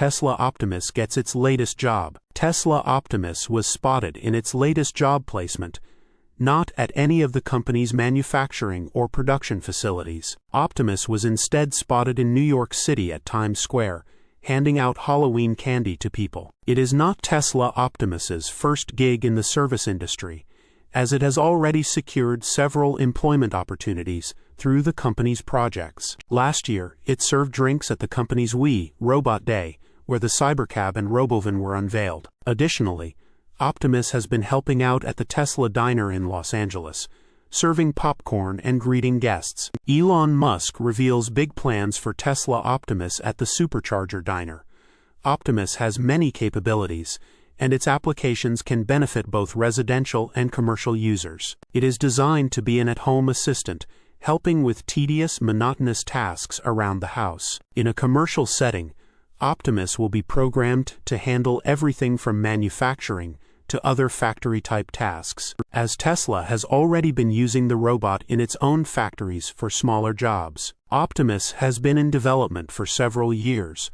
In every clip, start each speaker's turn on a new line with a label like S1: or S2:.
S1: Tesla Optimus gets its latest job. Tesla Optimus was spotted in its latest job placement, not at any of the company's manufacturing or production facilities. Optimus was instead spotted in New York City at Times Square, handing out Halloween candy to people. It is not Tesla Optimus's first gig in the service industry, as it has already secured several employment opportunities through the company's projects. Last year, it served drinks at the company's We Robot Day, where the Cybercab and Robovan were unveiled. Additionally, Optimus has been helping out at the Tesla Diner in Los Angeles, serving popcorn and greeting guests. Elon Musk reveals big plans for Tesla Optimus at the Supercharger Diner. Optimus has many capabilities, and its applications can benefit both residential and commercial users. It is designed to be an at-home assistant, helping with tedious, monotonous tasks around the house. In a commercial setting, Optimus will be programmed to handle everything from manufacturing to other factory-type tasks, as Tesla has already been using the robot in its own factories for smaller jobs. Optimus has been in development for several years,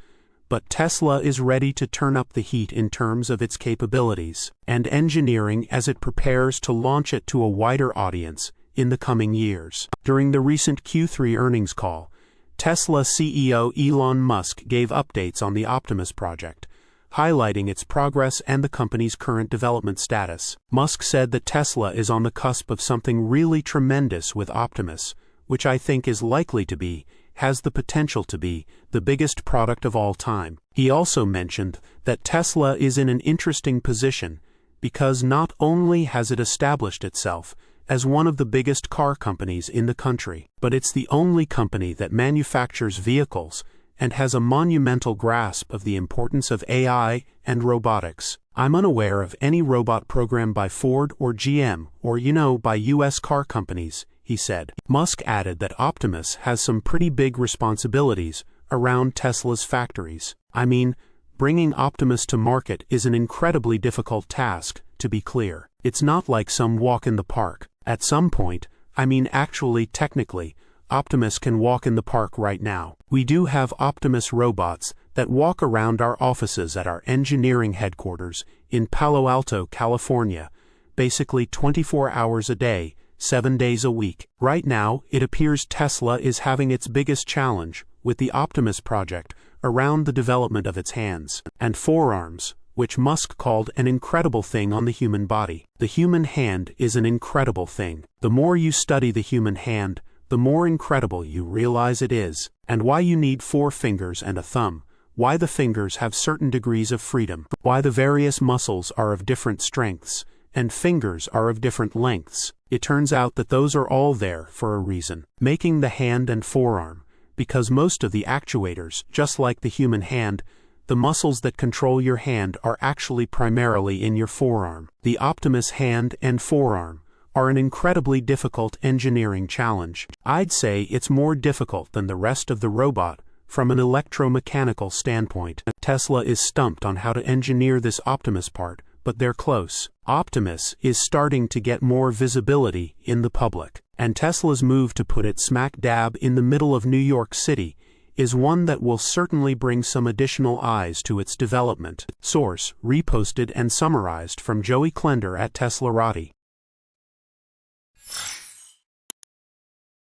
S1: but Tesla is ready to turn up the heat in terms of its capabilities and engineering as it prepares to launch it to a wider audience in the coming years. During the recent Q3 earnings call, Tesla CEO Elon Musk gave updates on the Optimus project, highlighting its progress and the company's current development status. Musk said that Tesla is on the cusp of something really tremendous with Optimus, which I think is likely to be, has the potential to be, the biggest product of all time. He also mentioned that Tesla is in an interesting position because not only has it established itself as one of the biggest car companies in the country, but it's the only company that manufactures vehicles and has a monumental grasp of the importance of AI and robotics. I'm unaware of any robot program by Ford or GM or, by US car companies, he said. Musk added that Optimus has some pretty big responsibilities around Tesla's factories. I mean, bringing Optimus to market is an incredibly difficult task, to be clear. It's not like some walk in the park. At some point, actually technically, Optimus can walk in the park right now. We do have Optimus robots that walk around our offices at our engineering headquarters in Palo Alto, California, basically 24 hours a day, 7 days a week. Right now, it appears Tesla is having its biggest challenge with the Optimus project around the development of its hands and forearms, which Musk called an incredible thing on the human body. The human hand is an incredible thing. The more you study the human hand, the more incredible you realize it is, and why you need 4 fingers and a thumb, why the fingers have certain degrees of freedom, why the various muscles are of different strengths, and fingers are of different lengths. It turns out that those are all there for a reason, making the hand and forearm, because most of the actuators, just like the human hand, the muscles that control your hand are actually primarily in your forearm. The Optimus hand and forearm are an incredibly difficult engineering challenge. I'd say it's more difficult than the rest of the robot from an electromechanical standpoint. Tesla is stumped on how to engineer this Optimus part, but they're close. Optimus is starting to get more visibility in the public, and Tesla's move to put it smack dab in the middle of New York City is one that will certainly bring some additional eyes to its development. Source: reposted and summarized from Joey Klender at teslarati.